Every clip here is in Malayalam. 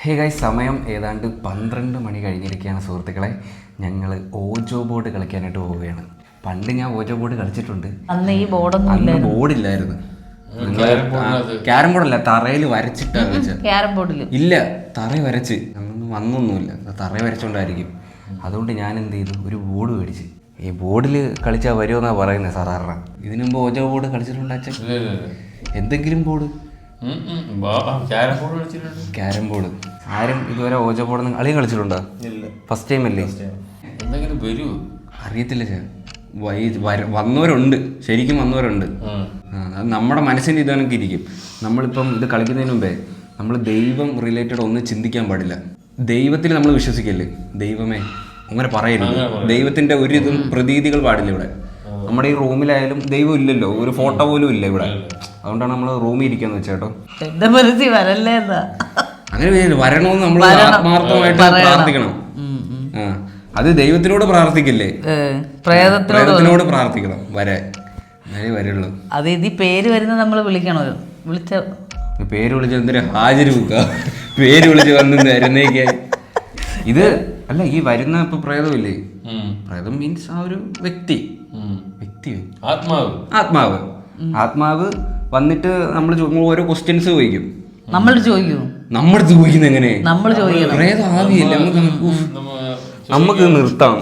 ഹേ ഗൈസ്, സമയം ഏതാണ്ട് 12 മണി കഴിഞ്ഞിരിക്കുകയാണ് സുഹൃത്തുക്കളെ. ഞങ്ങൾ ഓജോ ബോർഡ് കളിക്കാനായിട്ട് പോവുകയാണ്. പണ്ട് ഞാൻ ഓജോ ബോർഡ് കളിച്ചിട്ടുണ്ട്. അന്ന് ഈ ബോർഡില്ലായിരുന്നു. ക്യാരം ബോർഡല്ല, തറയിൽ വരച്ചിട്ടാണ് കളിച്ചത്. ക്യാരം ബോർഡിൽ ഇല്ല, തറ വരച്ച് വന്നൊന്നുമില്ല, തറ വരച്ചോണ്ടായിരിക്കും. അതുകൊണ്ട് ഞാൻ എന്ത് ചെയ്തു, ഒരു ബോർഡ് മേടിച്ച്. ഈ ബോർഡിൽ കളിച്ചാൽ വരുമെന്നാണ് പറയുന്നത് സാധാരണ. ഇതിനു മുമ്പ് ഓജോ ബോർഡ് കളിച്ചിട്ടുണ്ടോ അച്ഛൻ? എന്തെങ്കിലും ബോർഡ്? ക്യാരം ബോർഡ് ആരും ഇതുവരെ ഓജോ ബോർഡ് അളിയും കളിച്ചിട്ടുണ്ടോ? ഫസ്റ്റ് ടൈം അല്ലേ? അറിയത്തില്ല ചേ, വന്നവരുണ്ട്, ശരിക്കും വന്നവരുണ്ട്. അത് നമ്മുടെ മനസ്സിൻ്റെ ഇതാണൊക്കെ ഇരിക്കും. നമ്മളിപ്പം ഇത് കളിക്കുന്നതിന് മുമ്പേ നമ്മൾ ദൈവം റിലേറ്റഡ് ഒന്നും ചിന്തിക്കാൻ പാടില്ല. ദൈവത്തിൽ നമ്മൾ വിശ്വസിക്കല്ലേ, ദൈവമേ അങ്ങനെ പറയരുത്. ദൈവത്തിൻ്റെ ഒരു ഇതും പ്രതീതികൾ പാടില്ല ഇവിടെ. നമ്മുടെ ഈ റൂമിലായാലും ദൈവം ഇല്ലല്ലോ, ഒരു ഫോട്ടോ പോലും ഇല്ല ഇവിടെ. അതുകൊണ്ടാണ് നമ്മൾ റൂമിൽ ഇരിക്കാന്ന് വെച്ചേട്ടോ. അങ്ങനെ വരണമെന്ന് നമ്മൾ ആത്മാർത്ഥമായിട്ട് പ്രാർത്ഥിക്കണം. അത് ദൈവത്തിനോട് പ്രാർത്ഥിക്കില്ലേ, പ്രേതത്തിനോട് പ്രാർത്ഥിക്കണം വരാൻ, എന്നാലേ വരുള്ളൂ. അത് ഇത് പേര് വരുന്ന നമ്മൾ വിളിക്കണോ? പേര് വിളിച്ച് എന്തൊരു ഹാജര് പോക്ക, പേര് വിളിച്ച് വന്ന് വരുന്നേക്കായി. ഇത് അല്ല, ഈ വരുന്ന ഇപ്പൊ പ്രേതമില്ലേ, പ്രേതം മീൻസ് ആ ഒരു വ്യക്തി ആത്മാവ് വന്നിട്ട് നമ്മൾ ഓരോ ക്വസ്റ്റ്യൻസ് ചോദിക്കും. നമ്മൾ ചോദിക്കുന്നത് എങ്ങനെ? പ്രേതം ആവിയല്ലേ, നമുക്ക് നിർത്താം.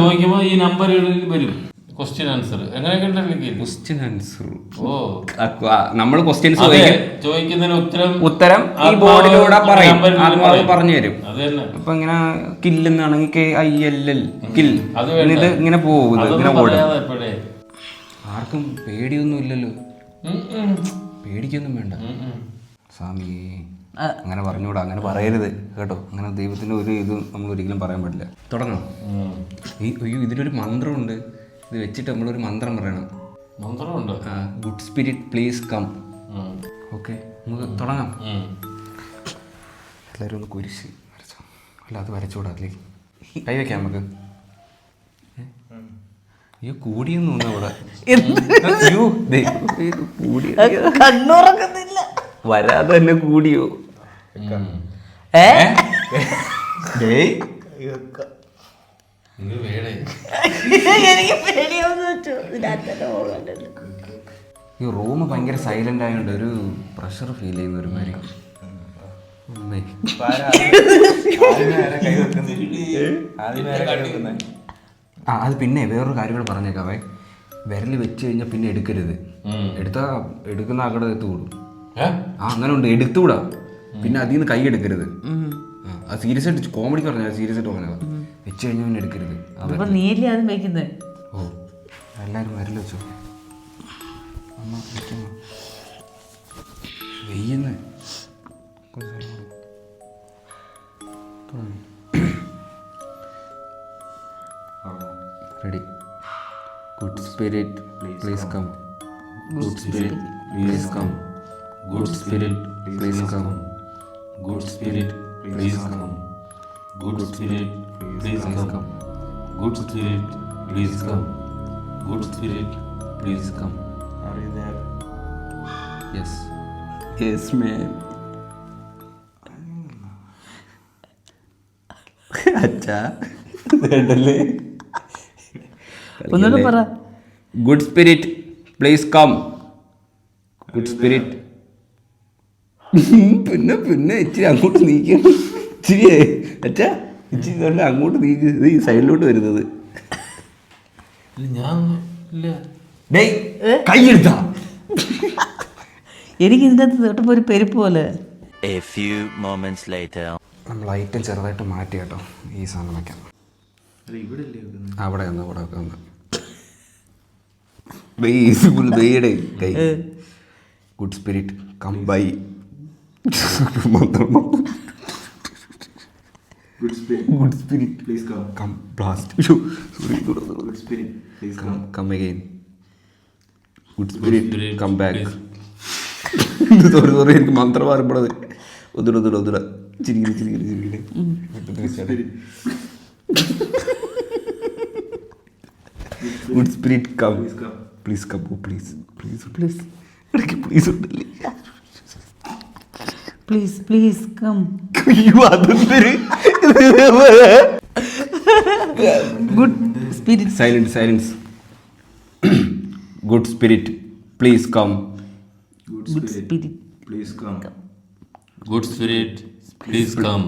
ചോദിക്കുമ്പോ ഈ നമ്പറുകളിൽ വരും ക്വസ്റ്റ്യൻ ആൻസർ. ക്വസ്റ്റ്യൻ ആൻസർ നമ്മൾ ക്വസ്റ്റ്യൻസ് ചോദിക്കുന്നതിന് ഉത്തരം ഈ ബോർഡിലൂടെ പറയും, ആത്മാവ് പറഞ്ഞു തരും. അപ്പൊ ഇങ്ങനെ കില്ലെന്നാണെങ്കിൽ KILL കിൽ, ഇത് ഇങ്ങനെ പോകും. ഇങ്ങനെ ബോർഡ് ആർക്കും പേടിയൊന്നും ഇല്ലല്ലോ, പേടിക്കൊന്നും വേണ്ട സ്വാമി. അങ്ങനെ പറഞ്ഞുകൂടാ, അങ്ങനെ പറയരുത് കേട്ടോ. അങ്ങനെ ദൈവത്തിന്റെ ഒരു ഇതും നമ്മൾ ഒരിക്കലും പറയാൻ പാടില്ല. തുടങ്ങാം. അയ്യോ, ഇതിലൊരു മന്ത്രമുണ്ട്. ഇത് വെച്ചിട്ട് നമ്മളൊരു മന്ത്രം പറയണം. മന്ത്രമുണ്ട്. Good spirit please come. Okay, നമുക്ക് തുടങ്ങാം. എല്ലാവരും ഒന്ന് കുരിശ് വരച്ചോ. അല്ല, അത് വരച്ചുകൂടാ, അതിലേക്ക് കൈ വെക്കാം നമുക്ക്. അയ്യോ, കൂടിയെന്ന് തോന്നുന്നു അവിടെ. അയ്യോ കൂടി, വരാതെ തന്നെ കൂടിയോ? ഈ റൂം ഭയങ്കര സൈലന്റ് ആയതുകൊണ്ട് ഒരു പ്രഷർ ഫീൽ ചെയ്യുന്ന ഒരു മാതിരി. അത് പിന്നെ വേറൊരു കാര്യം കൂടെ പറഞ്ഞേക്കാവേ. വിരൽ വെച്ച് കഴിഞ്ഞാൽ പിന്നെ എടുക്കരുത്. എടുക്കുന്ന ആക്കടെ എത്തു കൂടും. അങ്ങനെ ഉണ്ട്, എടുത്തുകൂടാ. പിന്നെ അതിൽ നിന്ന് കൈ എടുക്കരുത്. അത് സീരിയസ് ആയിട്ട് കോമഡിക്ക് പറഞ്ഞാൽ സീരിയസ് ആയിട്ട് പറഞ്ഞാൽ വെച്ച് കഴിഞ്ഞാൽ പിന്നെ എടുക്കരുത്. ഓ, എല്ലാവരും വിരൽ വെച്ചോ. വെയ്യുന്ന ready. Good spirit please come. Good spirit please come. Good spirit please come. Good spirit please come. Good spirit please come. Good spirit please come. Good spirit please come. Are you there? Yes. Yes, ma'am. അച്ഛാ വേണ്ടല്ലേ. ഒന്നുകൂടെ പറ. Good spirit please come. Good spirit. പിന്നെ ഇച്ചിരി അങ്ങോട്ട് നീക്കണം. ഇച്ചിരി അച്ഛാ, ഇച്ചിരി കൊണ്ട് അങ്ങോട്ട് നീക്ക്. ഈ സൈഡിലോട്ട് വരുന്നത് കൈയെടുത്താ. എനിക്ക് ഇതിൻ്റെ അകത്ത് കേട്ടപ്പോ ഒരു പെരുപ്പ് പോലെ. നമ്മൾ ഐറ്റം ചെറുതായിട്ട് മാറ്റി കേട്ടോ. ഈ സാധനം വയ്ക്കാം. അവിടെ വന്ന് അവിടെ ഒക്കെ വന്ന് കൈ. Good spirit come by. Good spirit please come blast. Sorry, good spirit please come again. Good spirit come back. Sorry, എനിക്ക് മന്ത്രം പറയുമ്പോഴത് ഒന്നുകൂടെ ചിരിക്കണേ. Good spirit come please come. Oh please. ഇടയ്ക്ക് പ്ലീസ് ഉണ്ടല്ലേ. Please please come. Good spirit. Silence. Good spirit please come. Good spirit please come. Good spirit please come.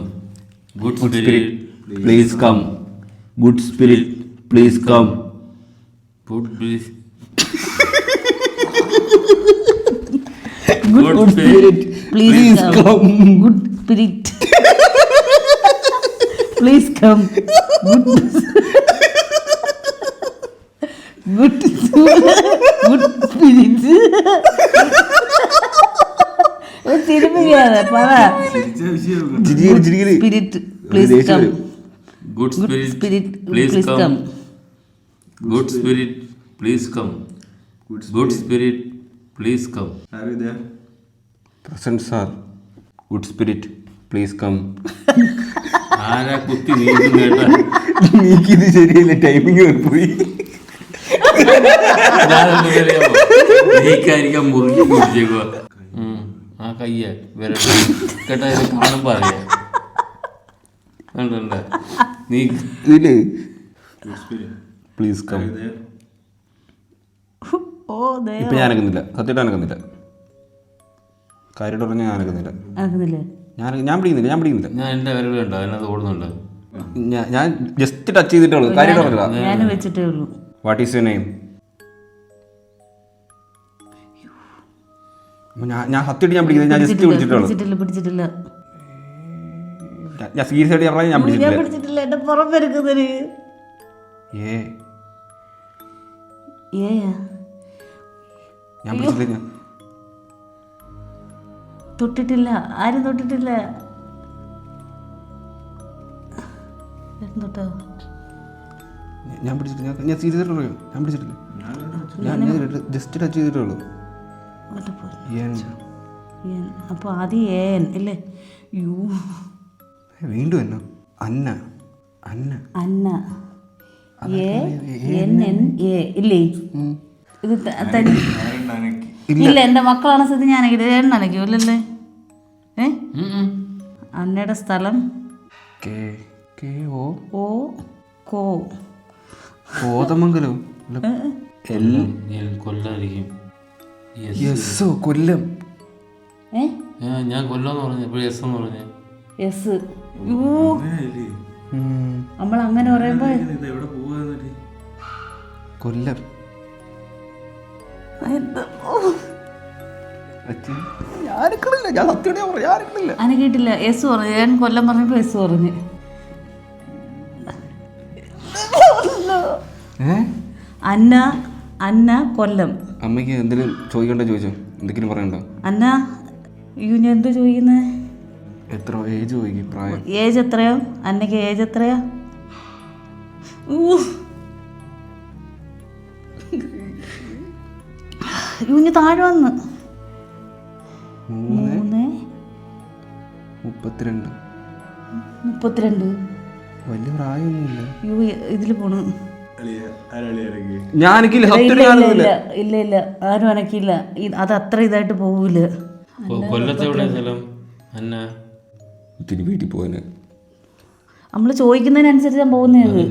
Good Good spirit spirit, please come. Good spirit, please come. Good please good spirit please come. Good spirit please come. Good spirit. തിരുമ്പിയാണ് പറ. Spirit please come. Good spirit please come. Good spirit please come. Good spirit please come. Present sir. Good spirit, please come. ആരാ കുത്തി നീക്കും കേട്ടാ നീക്കിത് ശരിയല്ല, ടൈമിങ് പോയി. നീക്കായിരിക്കാൻ മുറുക്കി കുടിച്ചേക്കുക. ആ കയ്യ വരട്ടെ കേട്ടാ ഇത് കാണുമ്പോ അറിയാം. കണ്ട നീ ഇതില് പ്ലീസ് കം. ഓ ഇപ്പൊ ഞാൻ അനക്കുന്നില്ല, സത്യമായിട്ട് അനക്കുന്നില്ല. കാര്യമായിട്ട് പറഞ്ഞാൽ ഞാൻ അനക്കുന്നില്ല. ആകുന്നില്ലേ? ഞാൻ പിടിക്കുന്നില്ല. ഞാൻ എൻ്റെ വിരലുണ്ടോ അതിനകത്ത് ഓടുന്നുണ്ട്. ഞാൻ ജസ്റ്റ് ടച്ച് ചെയ്തിട്ടേ ഉള്ളൂ, കാര്യമായിട്ട് പറഞ്ഞില്ല. ഞാൻ വെച്ചിട്ടേ ഉള്ളൂ. What is your name? ഞാൻ സത്യമായിട്ട് ഞാൻ പിടിക്കുന്നത്, ഞാൻ ജസ്റ്റ് പിടിച്ചിട്ടുള്ളൂ. പിടിച്ചിട്ടില്ല. ഞാൻ സീരിയസ് ആയിട്ട് ഞാൻ പറഞ്ഞാൽ ഞാൻ പിടിച്ചിട്ടില്ല. പിടിച്ചിട്ടില്ല. എന്റെ പുറം പെരുക്കുന്നതിന് ഞാൻ പിടിച്ചിട്ടില്ല. തൊട്ടിട്ടില്ല. ആരും തൊട്ടിട്ടില്ല. തൊട്ടോ? ഞാൻ പിടിച്ചിട്ടില്ല. ഞാൻ സീരിയസ് ആയിട്ട് പറയും, ഞാൻ പിടിച്ചിട്ടില്ല. ഞാൻ ജസ്റ്റ് ടച്ച് ചെയ്തിട്ടേ ഉള്ളൂ. അപ്പൊ ആദ്യം ഏൻ അല്ലേ? യു വീണ്ടും എന്നോ അന്ന അന്ന അന്ന ഇല്ലേ? ഇത് ഇല്ല. എന്റെ മക്കളാണ് സ്ഥിതി. ഞാൻ നനയ്ക്കൂ ഇല്ലല്ലേ? അന്നയുടെ സ്ഥലം ഓ കോ കോതമംഗലം. കൊല്ലായിരിക്കും. കൊല്ലം. ഞാൻ കൊല്ലം പറഞ്ഞു. എപ്പോഴും എസ് എന്ന് പറഞ്ഞു. എസ്. നമ്മൾ അങ്ങനെ പറയുമ്പോ കൊല്ലം. അനക്കിട്ടില്ല. എസ് പറഞ്ഞു. ഞാൻ കൊല്ലം പറഞ്ഞപ്പോ എസ് പറഞ്ഞു. അന്ന അന്ന കൊല്ലം. അമ്മയ്ക്ക് എന്തെങ്കിലും ചോദിക്കണ്ടോ? ചോദിച്ചോ, എന്തെങ്കിലും പറയണ്ടോ? അന്ന ഞാൻ എന്തോ ചോദിക്കുന്നത്? എത്ര ഏജ് ചോദിക്കും? പ്രായം ഏജ് എത്രയോ? അന്നയ്ക്ക് ഏജ് എത്രയാ? യൂഞ്ഞ് താഴെ വന്ന് 32. വലിയ പ്രായമൊന്നുമില്ല. ഇതില് പോണു. ഇല്ല ആരും അനക്കില്ല. അത് അത്ര ഇതായിട്ട് പോവൂല. കൊല്ലത്തെവിടെ സ്ഥലം? അന്ന ഒത്തിരി വീട്ടിൽ പോകാന് നമ്മള് ചോദിക്കുന്നതിനനുസരിച്ച് ഞാൻ പോകുന്നത്.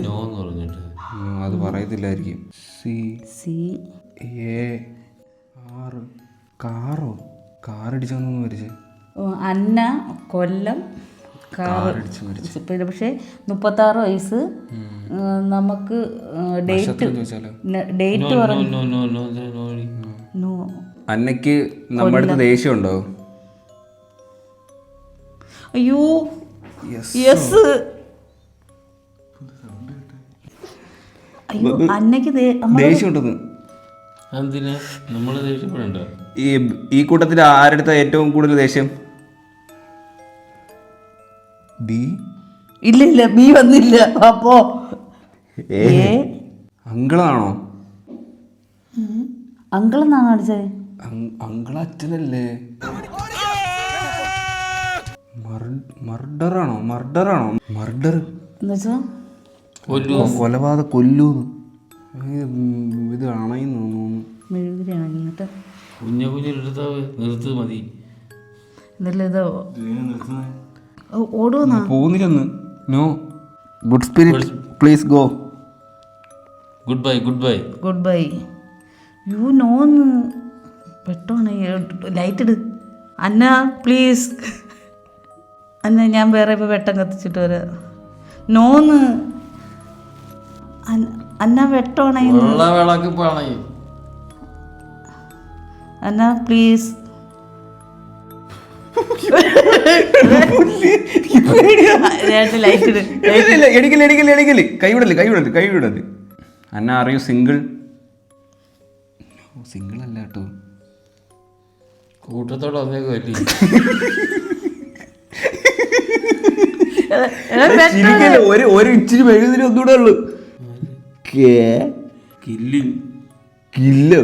അത് പറയത്തില്ലായിരിക്കും. കാറടിച്ചോന്ന് മരിച്ചേ. അന്ന കൊല്ലം പിന്നെ. പക്ഷെ 36 വയസ്സ്. നമുക്ക് ഡേറ്റ് പറഞ്ഞു. അന്നയ്ക്ക് നമ്മുടെ അടുത്ത് ദേഷ്യമുണ്ടോ? അയ്യോ യെസ്. അയ്യോ അന്നയ്ക്ക് ദേഷ്യമുണ്ടെന്ന്. എന്തിനാ നമ്മള് ദേഷ്യപ്പെടണ്ട? ഈ കൂട്ടത്തിൽ ആരെടുത്ത ഏറ്റവും കൂടുതൽ ദേഷ്യം? ബി. ഇല്ല ബി വന്നില്ല. അപ്പോ അങ്കിളാണോ? അങ്കിളെന്നാണ് അടിച്ചത്. അങ്കിൾ അച്ഛനല്ലേ? മർഡർ എന്നുവെച്ചാ കൊലപാതക കൊല്ലൂന്ന്. ഇത് അണയുന്നു. കുഞ്ഞിലെടുത്താ നിർത്ത് മതി. എന്നില്ല ഇത് ഓടുവന്നാ പോകുന്നില്ലെന്ന്. No good spirit please go. Goodbye goodbye goodbye. You നോന്ന് പെട്ടോണേ ലൈറ്റ് ഇട് അന്ന പ്ലീസ്. അന്ന ഞാൻ വേറെ ഇപ്പോൾ വെട്ടം കത്തിച്ചിട്ട് വരാം. നോന്ന് അന്ന വെട്ടോണേ വിളക്ക് പോണേ. Anna please. ലൈറ്റ് ഇട്. എടിക്കല് കൈവിടല്. Anna are you single? Single അല്ല കേട്ടോ. കൂട്ടത്തോടെ വന്നേക്ക് പറ്റി. ഒരു ഇച്ചിരി മെഴുകുതിരി ഒന്നുകൂടെ ഉള്ളു. കില്ലോ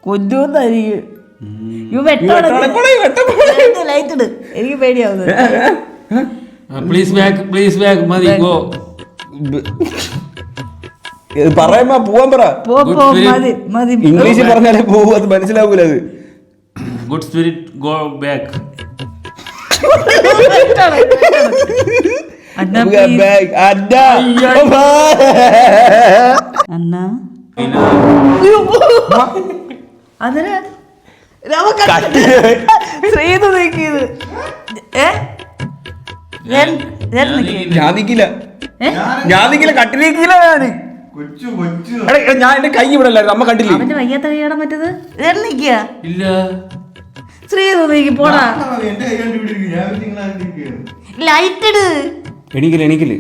കൊഞ്ചോന്നായിരിക്കും. ലൈറ്റ് ഇട്, എനിക്ക് പേടിയാവുന്നത്. പ്ലീസ് ബാക്ക് മതി ഗോ. പറയുമ്പോ പോവാൻ പറ. ഇംഗ്ലീഷിൽ പറഞ്ഞാലേ പോവൂ, അത് മനസ്സിലാവൂല. അത് good spirit go back. Sreethu നീക്കിയത് ഞാൻ നിക്കില്ല, കട്ടിലേക്കില്ല. ഞാൻ എന്റെ കൈ ഇവിടെ അല്ലായിരുന്നു, അമ്മ കണ്ടില്ലേ? അവന്റെ വയ്യാത്ത കൈയാടാൻ പറ്റത് ഇല്ല. ശ്രീതു നീക്കി പോടാ. ലൈറ്റ് ഇട്. എണീക്കല്.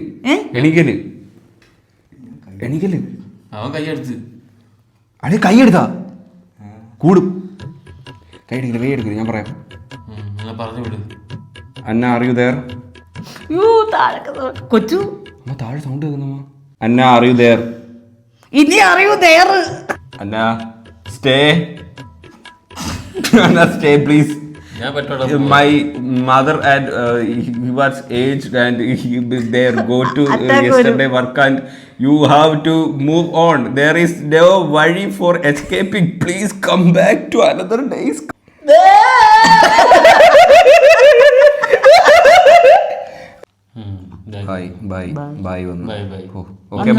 അവൻ കൈയെടുത്ത് അതെ കൈയെടുത്താ കൂടും. കൈ എടുക്കില്ല, ഞാൻ പറയാം. പറഞ്ഞു വിട്. Anna are you there? കൊച്ചു അമ്മ താഴെ സൗണ്ട് കേൾക്കുന്നമ്മ. Anna are you there? ഇനി അറിയൂ there. Anna stay. Anna stay please. My mother and he was aged and they go to yesterday work and you have to move on. There is no worry for escaping. Please come back to another days. Bye വന്നു. Okay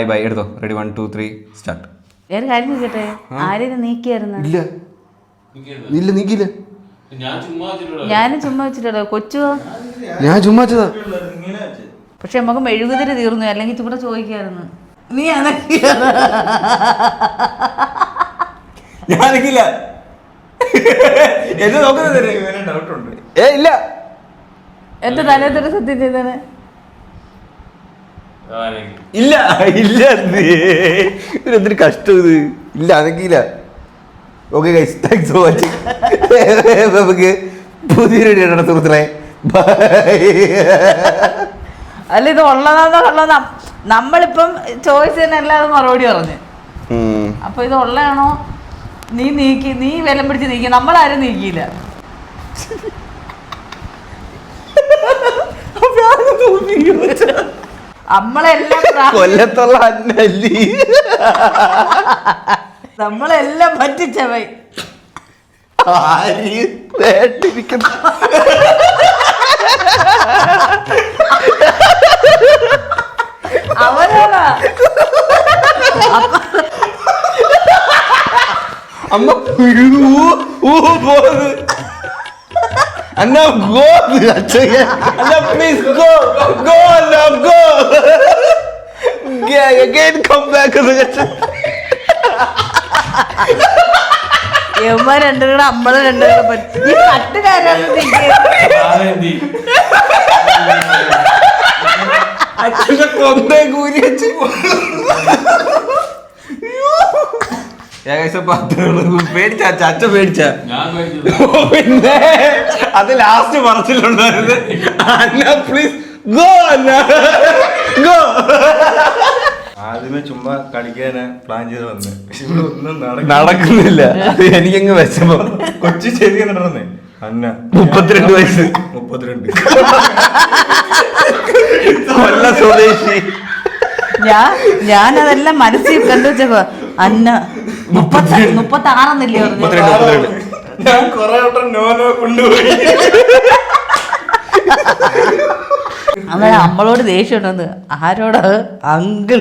bye എടുത്തോ. Ready 1 2 3 start. വേറെ കാര്യം നോക്കട്ടെ, ആരെയും നീക്കിയായിരുന്നു? ഇല്ല നീക്കില്ല. ഞാനും ചുമ്മാ വെച്ചിട്ടോ. കൊച്ചു ഞാൻ ചുമ്മാ വെച്ചതാ. പക്ഷെ നമുക്ക് മെഴുകുതിരി തീർന്നു, അല്ലെങ്കിൽ ചൂടെ ചോദിക്കായിരുന്നു. നീ ഞാനില്ല എന്നെ നോക്കുന്നത് ഇല്ല. എന്റെ തലേത്തൊരു സത്യം ചെയ്തേനെ. ഇല്ല എന്തൊരു കഷ്ടം ഇത്. ഇല്ല അനക്കില്ല. Okay guys, thanks for watching. നമുക്ക് പുതിയൊരു സുഹൃത്തുക്കളെ അല്ല ഇത് ഉള്ളതാ. നമ്മളിപ്പം ചോയ്സ് തന്നെ അല്ലാതെ മറുപടി പറഞ്ഞു. അപ്പൊ ഇത് ഉള്ളതാണോ? നീ വിലം പിടിച്ച് നീക്കി, നമ്മളാരും നീക്കിയില്ല. കൊല്ലത്തുള്ള അന്നല്ലി നമ്മളെല്ലാം പറ്റിച്ചവൈ. അവനാണ് അമ്മ Anna go. Anna please go Anna go. Again come back. യവന്മാർ രണ്ടുകൂടെ നമ്മള് രണ്ടുകൂടെ പറ്റി. ഈ കട്ടുകാരാണ് അച്ഛനെ കൊന്നേ കൂരി വെച്ച്. പേടിച്ച അച്ഛൻ പേടിച്ച. പിന്നെ അത് ലാസ്റ്റ് പറച്ചിലുണ്ടായിരുന്നു. Anna please go Anna go. ആദ്യമേ ചുമ്മാ കളിക്കാന് പ്ലാൻ ചെയ്ത് വന്ന്, പക്ഷെ ഇവിടെ ഒന്നും നടക്കുന്നില്ല. എനിക്കങ്ങ് വെച്ചപ്പോ കൊച്ചി ശരി നടന്നേ. അന്ന 32 വയസ്സ്. 32 കൊല്ല സ്വദേശി. ഞാനതെല്ലാം മനസ്സിൽ കണ്ടു വെച്ചപ്പോ അന്ന 36 പറഞ്ഞു. ഞാൻ കൊറേ വട്ടം നോ കൊണ്ടുപോയി. അന്നേരം നമ്മളോട് ദേഷ്യം ഉണ്ടെന്ന് ആരോട് അങ്കിൾ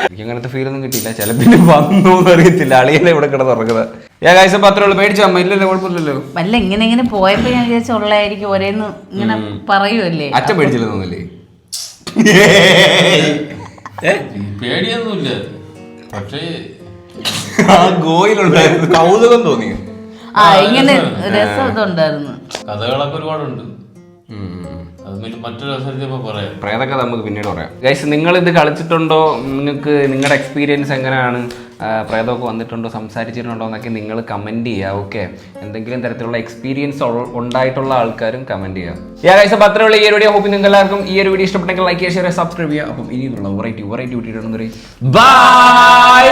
എനിക്ക് അങ്ങനത്തെ ഫീൽ ഒന്നും കിട്ടിയില്ല. ചിലപ്പിന് വന്നു അറിയത്തില്ല. അളിയല്ലേ ഇവിടെ കിടന്നുറങ്ങുന്നത്. ഏകാശം പത്രമുള്ളൂ. പേടിച്ചോ അമ്മ? ഇല്ലല്ലോ, കുഴപ്പമില്ലല്ലോ. വല്ല ഇങ്ങനെ പോയപ്പോ ഞാൻ വിചാരിച്ച ഉള്ളായിരിക്കും ഒരേന്ന് ഇങ്ങനെ പറയുമല്ലേ. അച്ഛൻ പേടിച്ചില്ല തോന്നില്ലേ? പേടിയൊന്നുമില്ല, പക്ഷേ ആ ഗോയിലുണ്ടായിരുന്നു കൗതുകം തോന്നി. ഇങ്ങനെ രസം ഇതുണ്ടായിരുന്നു. കഥകളൊക്കെ ഒരുപാടുണ്ട്. അത് മറ്റൊരു അവസരത്തിൽ പറയാം. പ്രേതൊക്കെ നമുക്ക് പിന്നീട് പറയാം. ഗൈസ്, നിങ്ങൾ ഇത് കളിച്ചിട്ടുണ്ടോ? നിങ്ങൾക്ക് നിങ്ങളുടെ എക്സ്പീരിയൻസ് എങ്ങനെയാണ്? പ്രേതമൊക്കെ വന്നിട്ടുണ്ടോ, സംസാരിച്ചിട്ടുണ്ടോ എന്നൊക്കെ നിങ്ങൾ കമൻറ്റ് ചെയ്യുക. ഓക്കെ, എന്തെങ്കിലും തരത്തിലുള്ള എക്സ്പീരിയൻസ് ഉണ്ടായിട്ടുള്ള ആൾക്കാരും കമൻറ്റ് ചെയ്യുക. ഗൈസ്, അപ്പോൾ അത്രയുള്ള ഈ ഒരു വീഡിയോ. ഹോപ്പ് നിങ്ങൾക്ക് എല്ലാവർക്കും ഈ ഒരു വീഡിയോ ഇഷ്ടപ്പെട്ടെങ്കിൽ ലൈക്ക് ചെയ്യുക, ഷെയർ, സബ്സ്ക്രൈബ് ചെയ്യുക. അപ്പം ഇനിയുള്ള വെറൈറ്റി വീഡിയോ ബൈ.